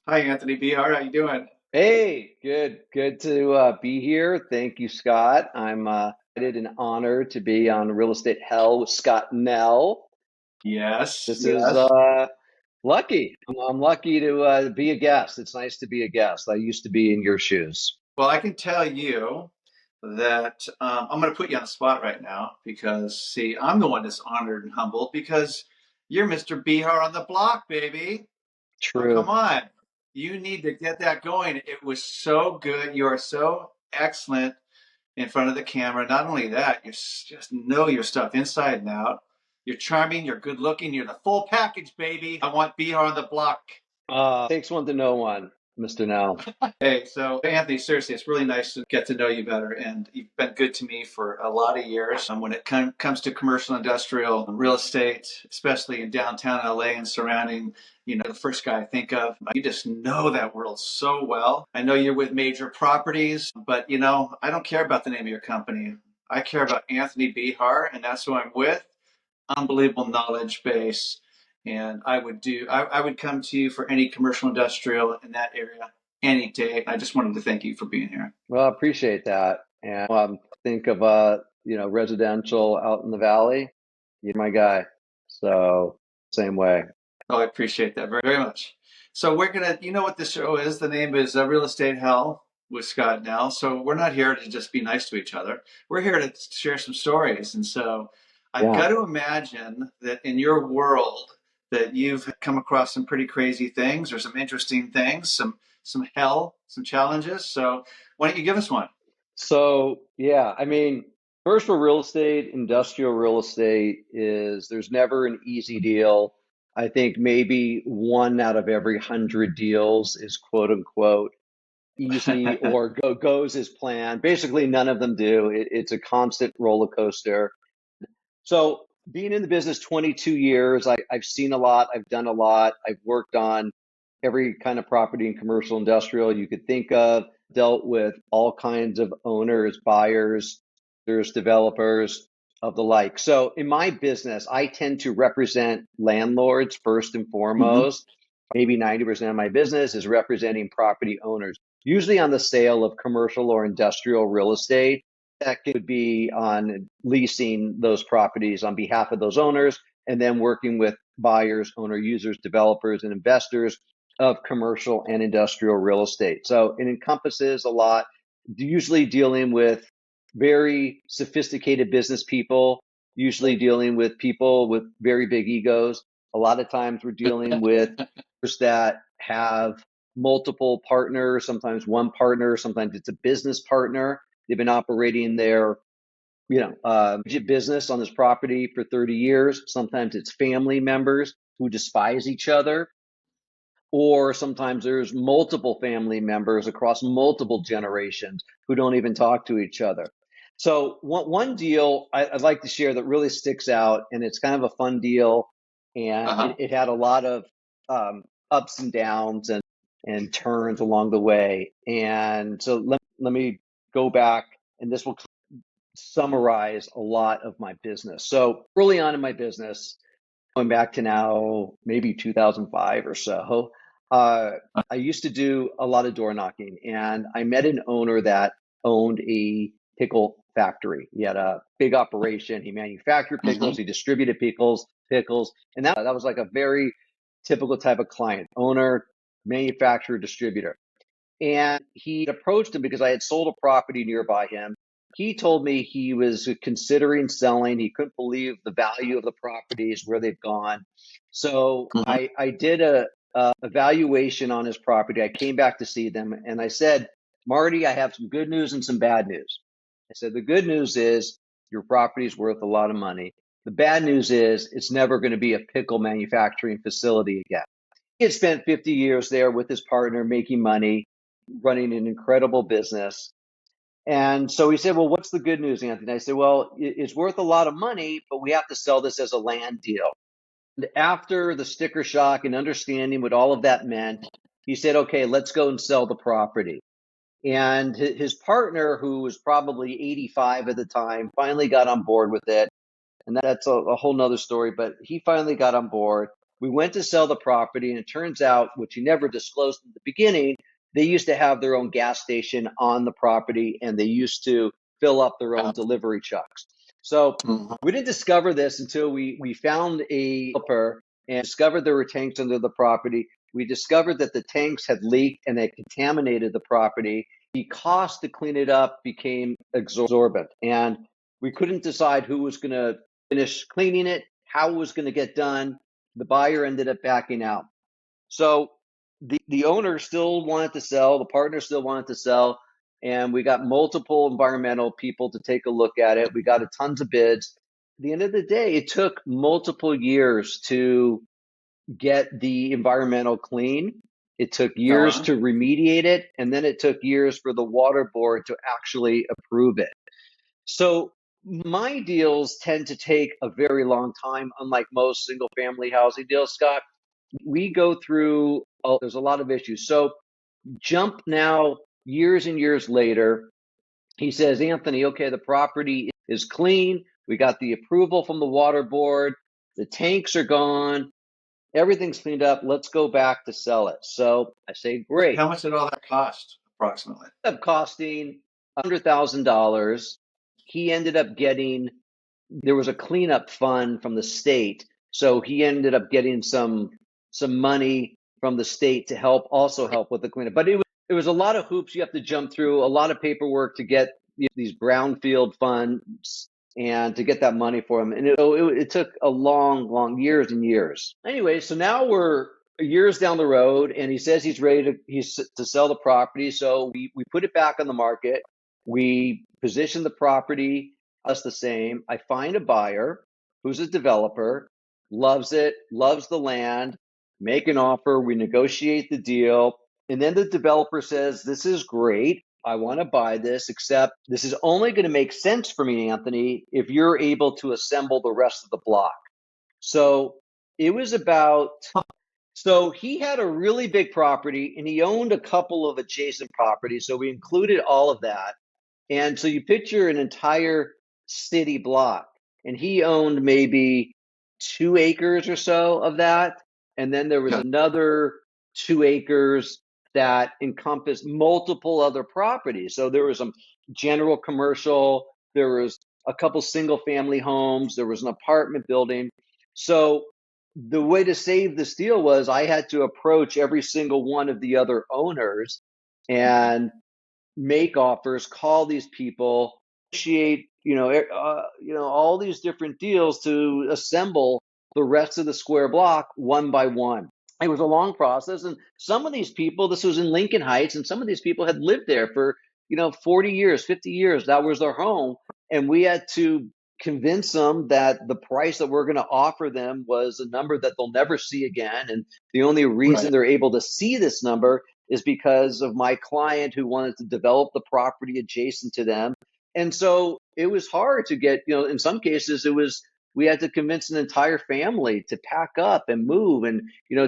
Hi, Anthony Behar. How you doing? Hey, good to be here. Thank you, Scott. I'm excited and honored to be on Real Estate Hell with Scott Nell. Yes. This is lucky. I'm lucky to be a guest. It's nice to be a guest. I used to be in your shoes. Well, I can tell you that I'm going to put you on the spot right now because, see, I'm the one that's honored and humbled because you're Mr. Behar on the block, baby. Oh, come True. on. You need to get that going. It was so good. You are so excellent in front of the camera. Not only that, you just know your stuff inside and out. You're charming. You're good looking. You're the full package, baby. I want Behar on the block. Takes one to know one, Mr. Nell. Hey, so Anthony, seriously, it's really nice to get to know you better, and you've been good to me for a lot of years. When it comes to commercial, industrial, real estate, especially in downtown LA and surrounding, the first guy I think of. You just know that world so well. I know you're with major properties, but I don't care about the name of your company. I care about Anthony Behar, and that's who I'm with. Unbelievable knowledge base. And I would come to you for any commercial industrial in that area any day. I just wanted to thank you for being here. Well, I appreciate that. And think of residential out in the valley. You're my guy. So same way. Oh, I appreciate that very, very much. So you know what the show is. The name is Real Estate Hell with Scott Nell. So we're not here to just be nice to each other. We're here to share some stories. And so I've Yeah. got to imagine that in your world that you've come across some pretty crazy things or some interesting things, some hell, some challenges. So why don't you give us one? So, yeah, I mean, commercial real estate, industrial real estate is there's never an easy deal. I think maybe one out of every 100 deals is quote unquote easy or goes as planned. Basically, none of them do. It's a constant roller coaster. So, being in the business 22 years, I've seen a lot, I've done a lot, I've worked on every kind of property and commercial industrial you could think of, dealt with all kinds of owners, buyers, there's developers of the like. So, in my business, I tend to represent landlords first and Hmm. foremost. Maybe 90% of my business is representing property owners, usually on the sale of commercial or industrial real estate that could be on leasing those properties on behalf of those owners and then working with buyers, owner users, developers, and investors of commercial and industrial real estate. So it encompasses a lot, usually dealing with very sophisticated business people, usually dealing with people with very big egos. A lot of times we're dealing with that have multiple partners, sometimes one partner, sometimes it's a business partner. They've been operating their, business on this property for 30 years. Sometimes it's family members who despise each other, or sometimes there's multiple family members across multiple generations who don't even talk to each other. So one deal I'd like to share that really sticks out, and it's kind of a fun deal, and Uh-huh. it had a lot of ups and downs and turns along the way. And so let me go back, and this will summarize a lot of my business. So early on in my business, going back to now maybe 2005 or so, uh, I used to do a lot of door knocking, and I met an owner that owned a pickle factory. He had a big operation. He manufactured pickles, Hmm. he distributed pickles, and that was like a very typical type of client: owner, manufacturer, distributor. And he approached him because I had sold a property nearby him. He told me he was considering selling. He couldn't believe the value of the properties, where they've gone. So Hmm. I did a evaluation on his property. I came back to see them and I said, Marty, I have some good news and some bad news. I said, the good news is your property is worth a lot of money. The bad news is it's never going to be a pickle manufacturing facility again. He had spent 50 years there with his partner making money, running an incredible business. And so he said, well, what's the good news, Anthony? I said, well, it's worth a lot of money, but we have to sell this as a land deal. And after the sticker shock and understanding what all of that meant, he said, okay, let's go and sell the property. And his partner, who was probably 85 at the time, finally got on board with it. And that's a whole nother story, but he finally got on board. We went to sell the property, and it turns out, which he never disclosed in the beginning, they used to have their own gas station on the property, and they used to fill up their own delivery trucks. So we didn't discover this until we found a developer and discovered there were tanks under the property. We discovered that the tanks had leaked and had contaminated the property. The cost to clean it up became exorbitant, and we couldn't decide who was going to finish cleaning it, how it was going to get done. The buyer ended up backing out. So the owner still wanted to sell, the partner still wanted to sell, and we got multiple environmental people to take a look at it. We got tons of bids. At the end of the day, it took multiple years to get the environmental clean. It took years to remediate it, and then it took years for the water board to actually approve it. So my deals tend to take a very long time, unlike most single family housing deals, Scott. We go through, there's a lot of issues. So jump now years and years later, he says, Anthony, okay, the property is clean. We got the approval from the water board. The tanks are gone. Everything's cleaned up. Let's go back to sell it. So I say, great. How much did all that cost approximately? It ended up costing $100,000. He ended up getting, there was a cleanup fund from the state. So he ended up getting some money from the state to help with the cleanup. But it was a lot of hoops you have to jump through, a lot of paperwork to get these brownfield funds and to get that money for him. And it took a long years and years. Anyway, so now we're years down the road, and he says he's ready to sell the property. So we put it back on the market. We position the property us the same. I find a buyer who's a developer, loves it, loves the land, make an offer. We negotiate the deal. And then the developer says, this is great. I want to buy this, except this is only going to make sense for me, Anthony, if you're able to assemble the rest of the block. So it was about, so he had a really big property and he owned a couple of adjacent properties. So we included all of that. And so you picture an entire city block, and he owned maybe 2 acres or so of that. And then there was another 2 acres that encompassed multiple other properties. So there was some general commercial, there was a couple single family homes, there was an apartment building. So the way to save this deal was I had to approach every single one of the other owners and make offers, call these people, negotiate, all these different deals to assemble the rest of the square block one by one. It was a long process, and some of these people, this was in Lincoln Heights, and some of these people had lived there for 40 years, 50 years. That was their home, and we had to convince them that the price that we're going to offer them was a number that they'll never see again, and the only reason they're able to see this number is because of my client who wanted to develop the property adjacent to them. And so it was hard to get, in some cases we had to convince an entire family to pack up and move and,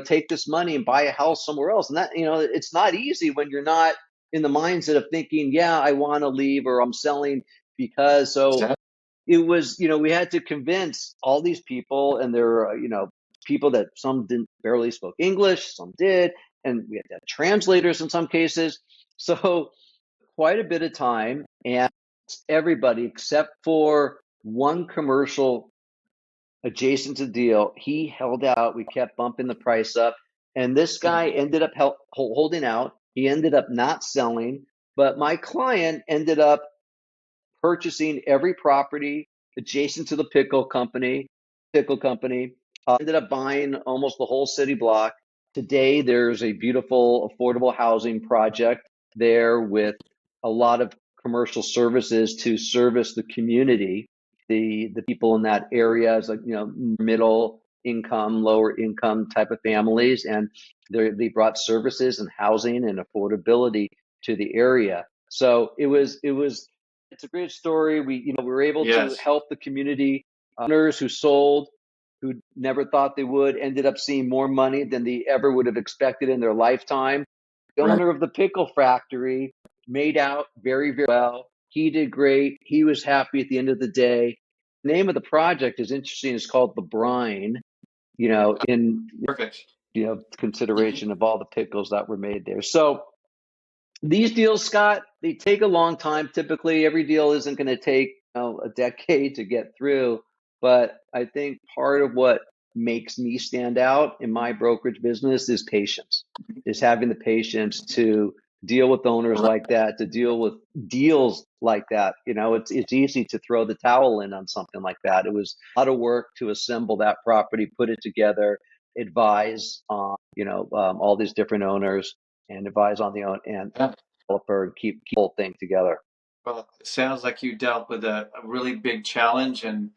take this money and buy a house somewhere else. And that, it's not easy when you're not in the mindset of thinking, yeah, I want to leave or I'm selling because. So it was, we had to convince all these people, and there were, people that some didn't barely spoke English, some did. And we had to have translators in some cases. So quite a bit of time, and everybody except for one commercial adjacent to the deal, he held out. We kept bumping the price up, and this guy ended up holding out. He ended up not selling, but my client ended up purchasing every property adjacent to the pickle company, ended up buying almost the whole city block. Today, there's a beautiful affordable housing project there with a lot of commercial services to service the community, the people in that area, is like, middle income, lower income type of families. And they brought services and housing and affordability to the area. So it's a great story. We were able to help the community. Owners who sold, who never thought they would, ended up seeing more money than they ever would have expected in their lifetime. The owner of the pickle factory made out very, very well. He did great. He was happy at the end of the day. The name of the project is interesting. It's called The Brine. in Perfect. Hmm. consideration of all the pickles that were made there. So these deals, Scott, they take a long time. Typically, every deal isn't going to take a decade to get through. But I think part of what makes me stand out in my brokerage business is patience, is having the patience to deal with owners Right. like that, to deal with deals like that. It's easy to throw the towel in on something like that. It was a lot of work to assemble that property, put it together, advise on all these different owners, and advise on the own and Yeah. developer, and keep the whole thing together. Well, it sounds like you dealt with a really big challenge and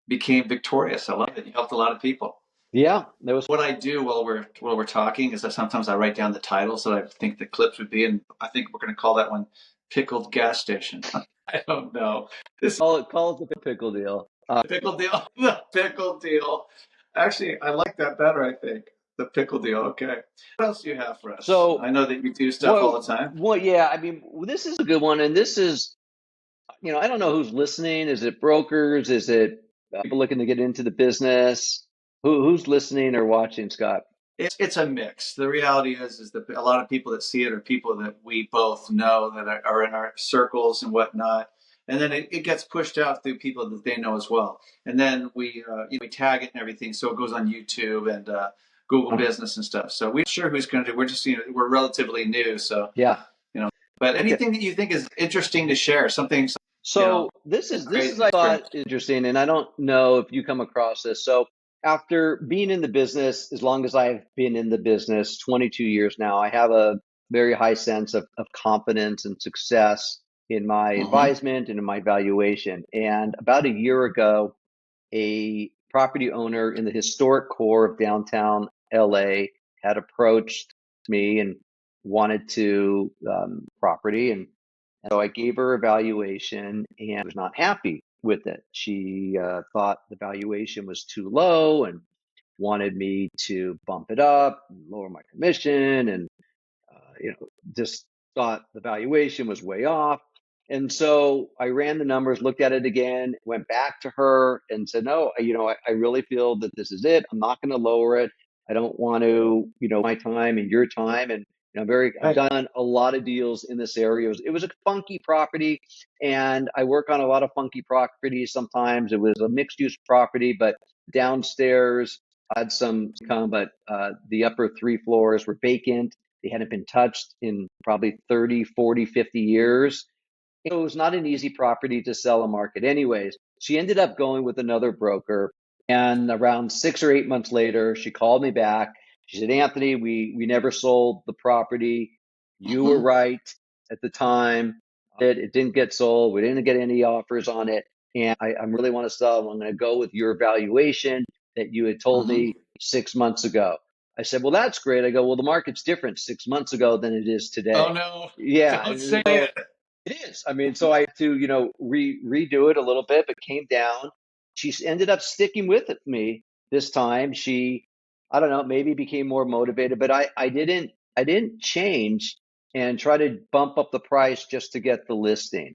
became victorious. I love it. You helped a lot of people. Yeah, there was. What I do while we're talking is that sometimes I write down the titles that I think the clips would be, and I think we're going to call that one "Pickled Gas Station." I don't know. This Call it the pickle deal. pickle deal, the pickle deal. Actually, I like that better. I think the pickle deal. Okay. What else do you have for us? So I know that you do stuff all what? the time. What? Yeah, I mean, this is a good one, and this is, I don't know who's listening. Is it brokers? Is it people looking to get into the business? Who's listening or watching, Scott? It's a mix. The reality is that a lot of people that see it are people that we both know that are in our circles and whatnot, and then it gets pushed out through people that they know as well. And then we tag it and everything, so it goes on YouTube and Google Business and stuff. So we're not sure who's going to do. We're just we're relatively new, so Yeah. you know. But Okay. anything that you think is interesting to share, something So this is crazy I thought experience. interesting, and I don't know if you come across this. So after being in the business, as long as I've been in the business, 22 years now, I have a very high sense of confidence and success in my Mm-hmm. advisement and in my valuation. And about a year ago, a property owner in the historic core of downtown LA had approached me and wanted to property, and so I gave her a valuation and was not happy with it. She thought the valuation was too low and wanted me to bump it up and lower my commission, and just thought the valuation was way off. And so I ran the numbers, looked at it again, went back to her and said, no, I really feel that this is it. I'm not going to lower it. I don't want to, my time and your time. And I've Right. done a lot of deals in this area. It was a funky property, and I work on a lot of funky properties. Sometimes it was a mixed use property, but downstairs had some income, but the upper three floors were vacant. They hadn't been touched in probably 30, 40, 50 years. It was not an easy property to sell a market. Anyways, she ended up going with another broker. And around 6 or 8 months later, she called me back. She said, Anthony, we never sold the property. You were Mm-hmm. right at the time. It didn't get sold. We didn't get any offers on it. And I really want to sell. I'm going to go with your valuation that you had told Mm-hmm. me 6 months ago. I said, well, that's great. I go, well, the market's different 6 months ago than it is Oh today. no! Yeah. Don't And say so it. it is. I mean, so I had to, redo it a little bit, but came down. She ended up sticking with me this time. She, I don't know, maybe became more motivated, but I didn't change and try to bump up the price just to get the listing.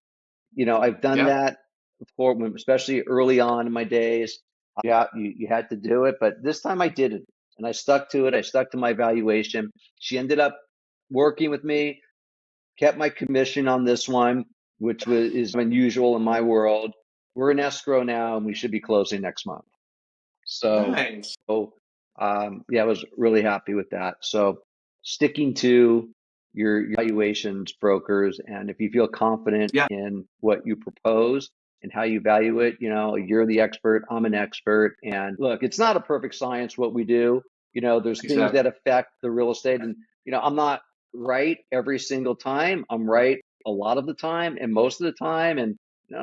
I've done Yeah. that before, especially early on in my days. Yeah, you had to do it, but this time I didn't, and I stuck to it. I stuck to my valuation. She ended up working with me, kept my commission on this one, which is unusual in my world. We're in escrow now, and we should be closing next month. So, Nice. yeah, I was really happy with that. So, sticking to your valuations, brokers, and if you feel confident Yeah. in what you propose and how you value it, you're the expert. I'm an expert. And look, it's not a perfect science what we do. There's things that Exactly. affect the real estate, and I'm not right every single time. I'm right a lot of the time, and most of the time, and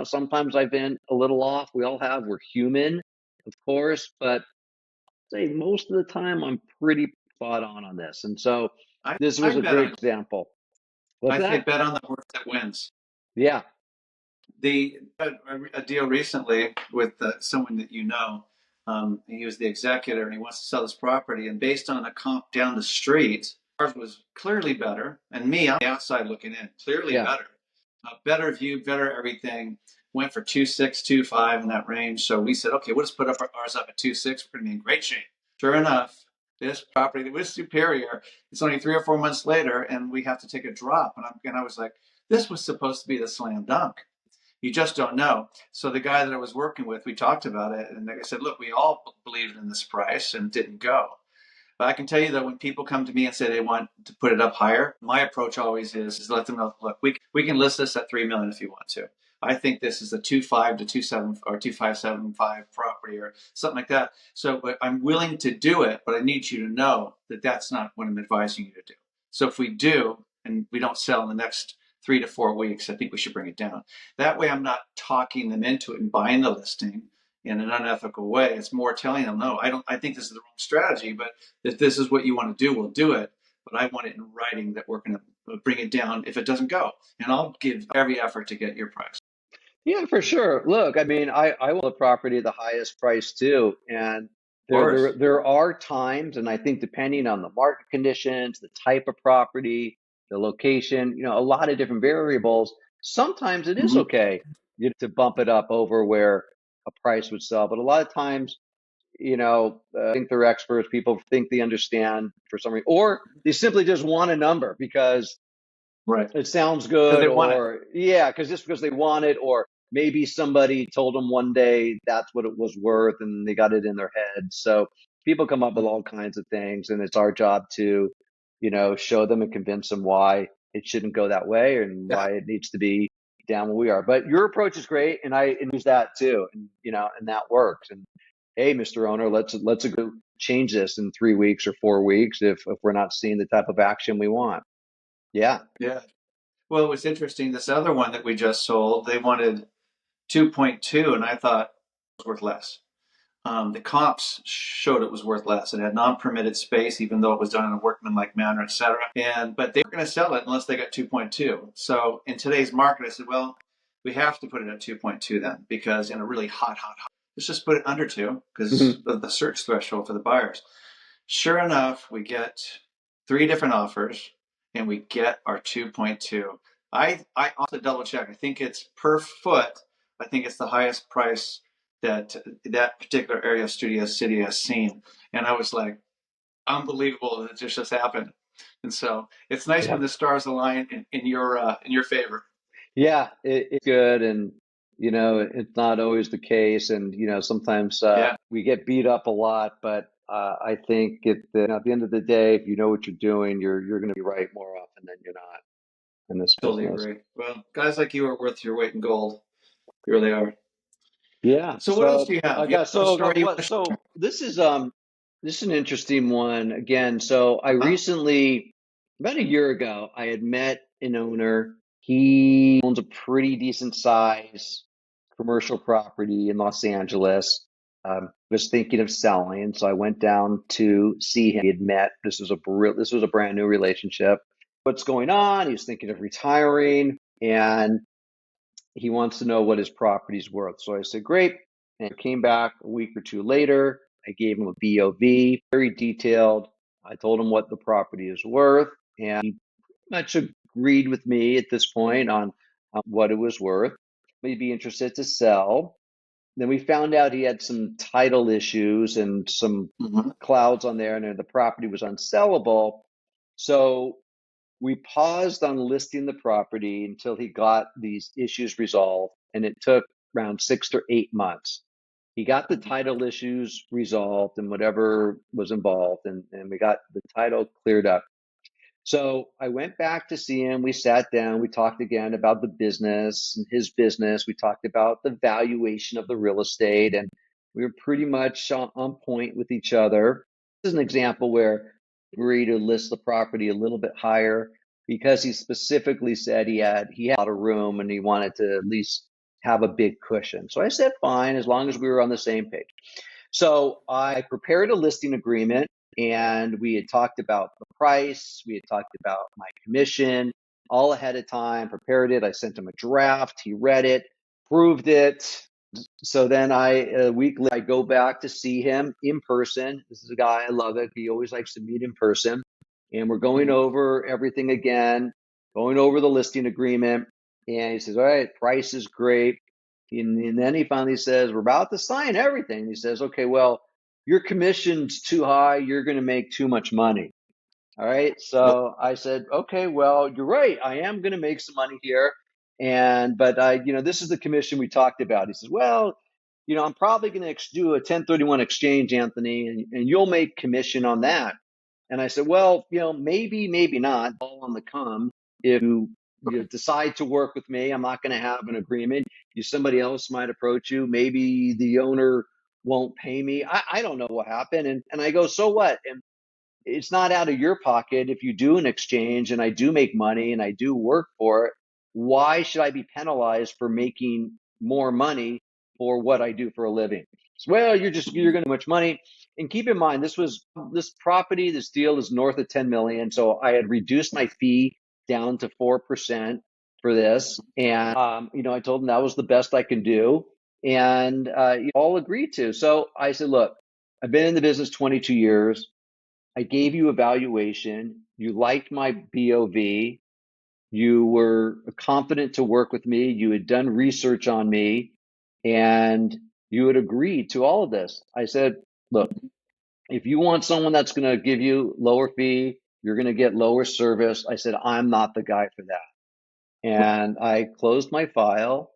sometimes I've been a little off. We all have. We're human, of course, but say most of the time I'm pretty spot on this. And so I this I was a bet great on example. What's I say that? bet on the horse that wins. Yeah, A deal recently with someone that you know. He was the executor and he wants to sell this property. And based on a comp down the street, ours was clearly better. And me, I'm the outside looking in, clearly yeah. better. Better view, better everything. Went for 2.6, 2.5 in that range. So we said, okay, we'll just put up ours up at 2.6. We're going to be in great shape. Sure enough, this property that was superior, it's only 3 or 4 months later, and we have to take a drop. And I was like, this was supposed to be the slam dunk. You just don't know. So the guy that I was working with, we talked about it, and I said, look, we all believed in this price and didn't go. But I can tell you that when people come to me and say they want to put it up higher, my approach always is let them know, look, we can list this at 3 million if you want to. I think this is a 2.5 to 2.7 or 2.575 property or something like that. So, but I'm willing to do it, but I need you to know that that's not what I'm advising you to do. So if we do and we don't sell in the next 3 to 4 weeks, I think we should bring it down. That way, I'm not talking them into it and buying the listing in an unethical way. It's more telling them, no, I don't. I think this is the wrong strategy, but if this is what you want to do, we'll do it. But I want it in writing that we're going to bring it down if it doesn't go. And I'll give every effort to get your price. Yeah, for sure. Look, I mean, I want a property at the highest price too. And Of course. there are times, and I think depending on the market conditions, the type of property, the location, a lot of different variables, sometimes it is Mm-hmm. okay to bump it up over where a price would sell. But a lot of times, I think they're experts. People think they understand for some reason, or they simply just want a number because Right. it sounds Because good, they want it. or yeah, because just because they want it, or maybe somebody told them one day that's what it was worth and they got it in their head. So people come up with all kinds of things, and it's our job to, show them and convince them why it shouldn't go that way and Yeah. why it needs to be down where we are. But your approach is great, and I use that too, and and that works. And hey, Mr. Owner, let's agree, change this in 3 weeks or 4 weeks if we're not seeing the type of action we want. Yeah. Yeah. Well, it was interesting. This other one that we just sold, they wanted 2.2, and I thought it was worth less. The comps showed it was worth less. It had non-permitted space, even though it was done in a workmanlike manner, etc. But they weren't going to sell it unless they got 2.2. So in today's market, I said, well, we have to put it at 2.2 then, because in a really hot, let's just put it under two because of the search threshold for the buyers. Sure enough, we get 3 different offers, and we get our 2.2. I also double check. I think it's per foot. I think it's the highest price that particular area of Studio City has seen. And I was like, unbelievable that this just happened. And so it's nice when Yeah. the stars align in your favor. Yeah, it's good, and it's not always the case, and sometimes Yeah, we get beat up a lot. But I think at the end of the day, if you know what you're doing, you're going to be right more often than you're not in this totally business. agree. Well, guys like you are worth your weight in gold. You really are. Yeah. So what else So do you I have? You got have a so story you want what? to So this is an interesting one again. So I share? Uh-huh. recently, about a year ago, I had met an owner. He owns a pretty decent size commercial property in Los Angeles. Was thinking of selling, so I went down to see him. We had met. This was a brand new relationship. What's going on? He was thinking of retiring, and he wants to know what his property's worth. So I said, great. And I came back a week or two later. I gave him a BOV, very detailed. I told him what the property is worth, and he much agreed with me at this point on what it was worth. He'd be interested to sell. Then we found out he had some title issues and some Mm-hmm. clouds on there, and the property was unsellable. So we paused on listing the property until he got these issues resolved, and it took around 6 to 8 months. He got the title issues resolved and whatever was involved, and we got the title cleared up. So I went back to see him. We sat down. We talked again about the business and his business. We talked about the valuation of the real estate, and we were pretty much on point with each other. This is an example where we agreed to list the property a little bit higher because he specifically said he had a lot of room and he wanted to at least have a big cushion. So I said, fine, as long as we were on the same page. So I prepared a listing agreement, and we had talked about the price. We had talked about my commission all ahead of time, prepared it. I sent him a draft. He read it, approved it. So then a week later, I go back to see him in person. This is a guy, I love it. He always likes to meet in person. And we're going Mm-hmm. over everything again, going over the listing agreement. And he says, all right, price is great. And then he finally says, we're about to sign everything. He says, okay, well, your commission's too high. You're going to make too much money. All right. Well, So I said, okay, well, you're right. I am going to make some money here. But this is the commission we talked about. He says, well, I'm probably going to do a 1031 exchange, Anthony, and you'll make commission on that. And I said, well, maybe, maybe not. All on the come. If you decide to work with me, I'm not going to have an agreement. Somebody else might approach you. Maybe the owner won't pay me. I don't know what happened. And I go, so what? And it's not out of your pocket if you do an exchange and I do make money and I do work for it. Why should I be penalized for making more money for what I do for a living? So, well, you're going to much money. And keep in mind, this property, this deal is north of 10 million. So I had reduced my fee down to 4% for this. And, I told them that was the best I can do. And all agreed to. So I said, look, I've been in the business 22 years. I gave you a valuation. You liked my BOV. You were confident to work with me. You had done research on me and you had agreed to all of this. I said, look, if you want someone that's going to give you lower fee, you're going to get lower service. I said, I'm not the guy for that. And I closed my file,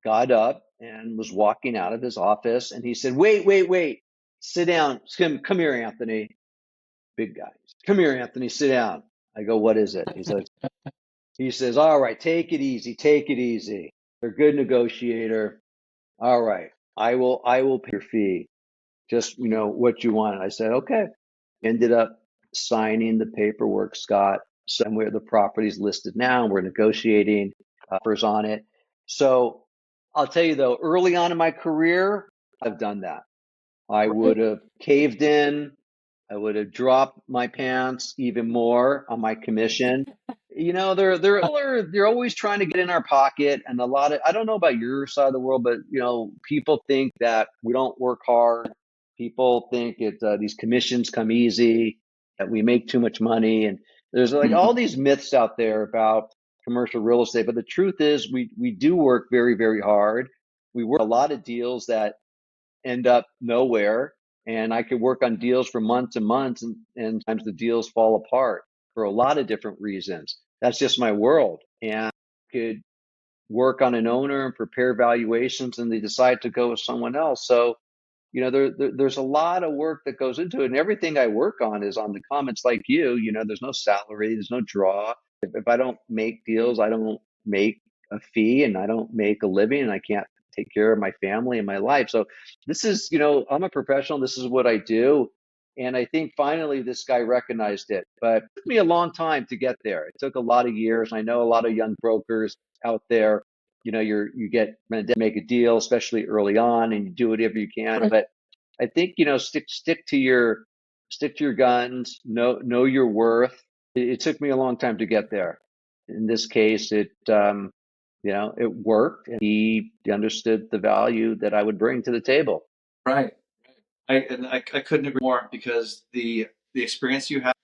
got up and was walking out of his office. And he said, wait, sit down. Come here, Anthony. Big guy. Come here, Anthony, sit down. I go, what is it? He says, all right, take it easy, take it easy. You're a good negotiator. All right, I will pay your fee. Just, what you want. I said, okay. Ended up signing the paperwork, Scott. So where the property's listed now, we're negotiating offers on it. So I'll tell you though, early on in my career, I've done that. I would have caved in. I would have dropped my pants even more on my commission. They're always trying to get in our pocket, and I don't know about your side of the world, but people think that we don't work hard. People think these commissions come easy, that we make too much money, and there's like all these myths out there about commercial real estate. But the truth is, we do work very, very hard. We work a lot of deals that end up nowhere. And I could work on deals for months and months, and sometimes the deals fall apart for a lot of different reasons. That's just my world. And I could work on an owner and prepare valuations, and they decide to go with someone else. So, there's a lot of work that goes into it. And everything I work on is on the comments like there's no salary, there's no draw. If I don't make deals, I don't make a fee and I don't make a living and I can't take care of my family and my life. So this is, I'm a professional. This is what I do. And I think finally this guy recognized it, but it took me a long time to get there. It took a lot of years. I know a lot of young brokers out there, you get to make a deal, especially early on, and you do whatever you can. But I think, stick to your guns, know your worth. It took me a long time to get there. In this case, it worked, and he understood the value that I would bring to the table. right. I couldn't agree more because the experience you have,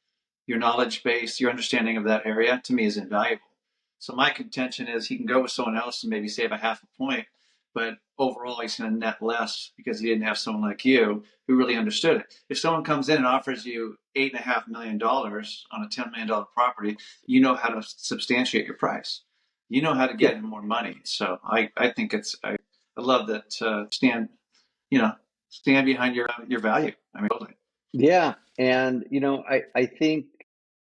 your knowledge base, your understanding of that area to me is invaluable. So my contention is he can go with someone else and maybe save a half a point, but overall he's going to net less because he didn't have someone like you who really understood it. If someone comes in and offers you $8.5 million on a $10 million property, you know how to substantiate your price. You know how to get in more money. So I think I love that you know stand behind your value. I mean, totally. Yeah, and I think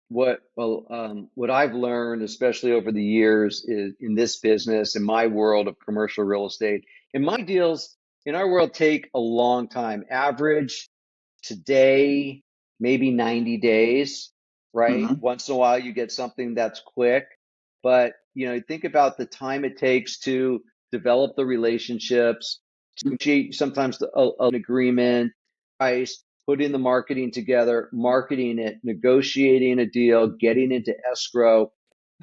what I've learned, especially over the years, is in this business, in my world of commercial real estate, and my deals in our world take a long time. Average today, maybe 90 days, right? Mm-hmm. Once in a while, you get something that's quick, but think about the time it takes to develop the relationships, to negotiate sometimes an agreement, price, putting the marketing together, marketing it, negotiating a deal, getting into escrow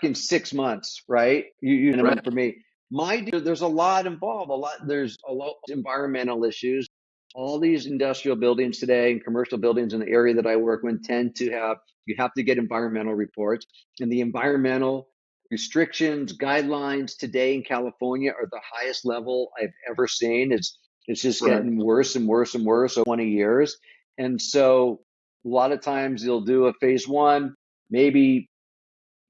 in 6 months, right? Right. For me, there's a lot involved. There's a lot of environmental issues. All these industrial buildings today and commercial buildings in the area that I work in tend to you have to get environmental reports, and the environmental restrictions, guidelines today in California are the highest level I've ever seen. It's just Right. getting worse and worse and worse over 20 years. And so a lot of times they'll do a phase one, maybe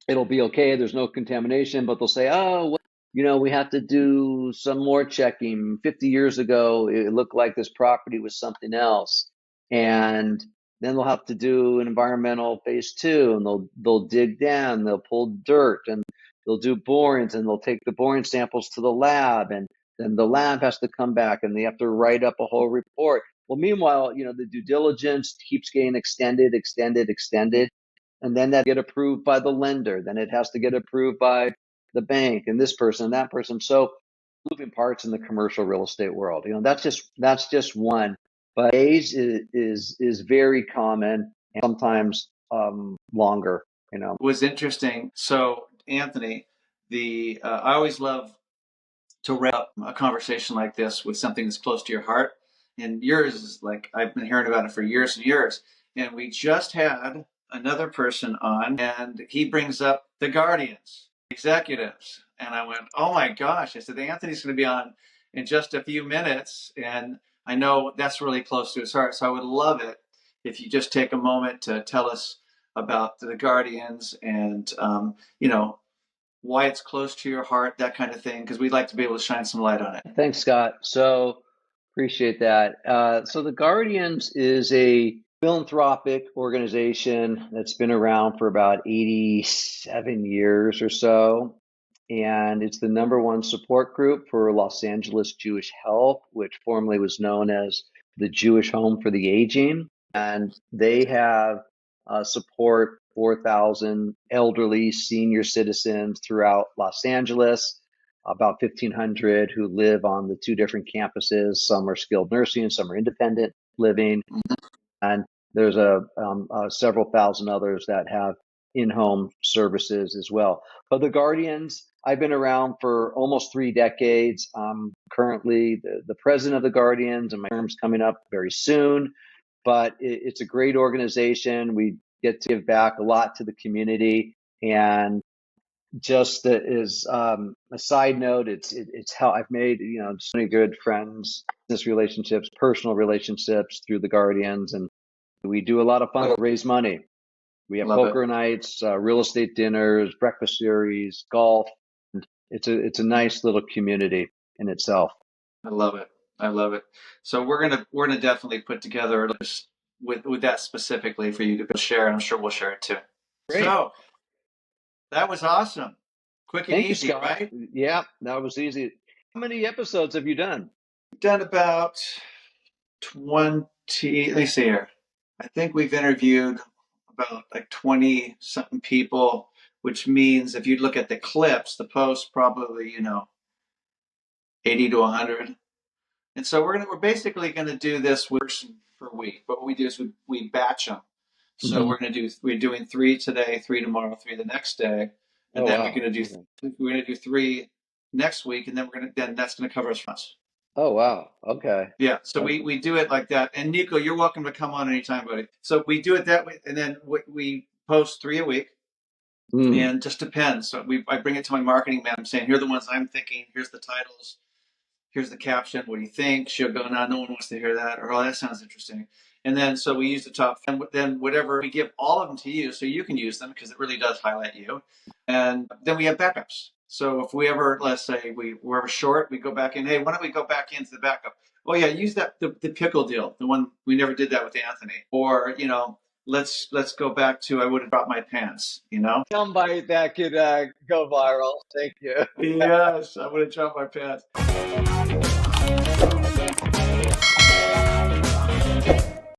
it'll be okay. There's no contamination, but they'll say, oh, well, we have to do some more checking. 50 years ago, it looked like this property was something else. And then they'll have to do an environmental phase two, and they'll dig down, they'll pull dirt, and they'll do borings, and they'll take the boring samples to the lab, and then the lab has to come back, and they have to write up a whole report. Well, meanwhile, the due diligence keeps getting extended, and then that get approved by the lender. Then it has to get approved by the bank and this person and that person. So moving parts in the commercial real estate world. That's just one. But age is very common, and sometimes longer. Was interesting. So Anthony, I always love to wrap up a conversation like this with something that's close to your heart. And yours is like, I've been hearing about it for years and years. And we just had another person on, and he brings up the Guardians executives. And I went, oh my gosh. I said, Anthony's going to be on in just a few minutes. And I know that's really close to his heart. So I would love it if you just take a moment to tell us about the Guardians and, why it's close to your heart, that kind of thing, because we'd like to be able to shine some light on it. Thanks, Scott. So appreciate that. So the Guardians is a philanthropic organization that's been around for about 87 years or so. And it's the number one support group for Los Angeles Jewish Health, which formerly was known as the Jewish Home for the Aging. And they have support 4,000 elderly senior citizens throughout Los Angeles, about 1,500 who live on the two different campuses. Some are skilled nursing, some are independent living. And there's several thousand others that have in-home services as well. But the Guardians, I've been around for almost 3 decades. I'm currently the president of the Guardians, and my term's coming up very soon. But it's a great organization. We get to give back a lot to the community. And just as a side note, it's how I've made so many good friends, business relationships, personal relationships through the Guardians, and we do a lot of fun, raise money. We have poker nights, real estate dinners, breakfast series, golf. It's a nice little community in itself. I love it. I love it. So we're gonna definitely put together a list with that specifically for you to share. I'm sure we'll share it too. Great. So that was awesome. Quick and Thank you, easy, Scott. right? Yeah, that was easy. How many episodes have you done? We've done about 20. Let me see here. I think we've interviewed about like 20 something people, which means if you look at the clips, the posts, probably 80 to 100. And so we're basically going to do this for a week. But what we do is we batch them. So we're doing 3 today, 3 tomorrow, 3 the next day, and then we're going to do 3 next week, and then that's going to cover us once. Oh wow. Okay. Yeah. So we do it like that. And Nico, you're welcome to come on anytime, buddy. So we do it that way, and then we post 3 a week. And it just depends. So I bring it to my marketing man. I'm saying, here are the ones I'm thinking. Here's the titles. Here's the caption. What do you think? She'll go, no one wants to hear that. Or, oh, that sounds interesting. And then so we use the top, and then whatever, we give all of them to you so you can use them because it really does highlight you. And then we have backups. So if we ever, let's say we're ever short, we go back in, hey, why don't we go back into the backup? Oh yeah, use the Pickle deal, the one we never did that with Anthony. Or, let's go back to I would have dropped my pants, Somebody that could go viral. Thank you. Yes, I would have dropped my pants.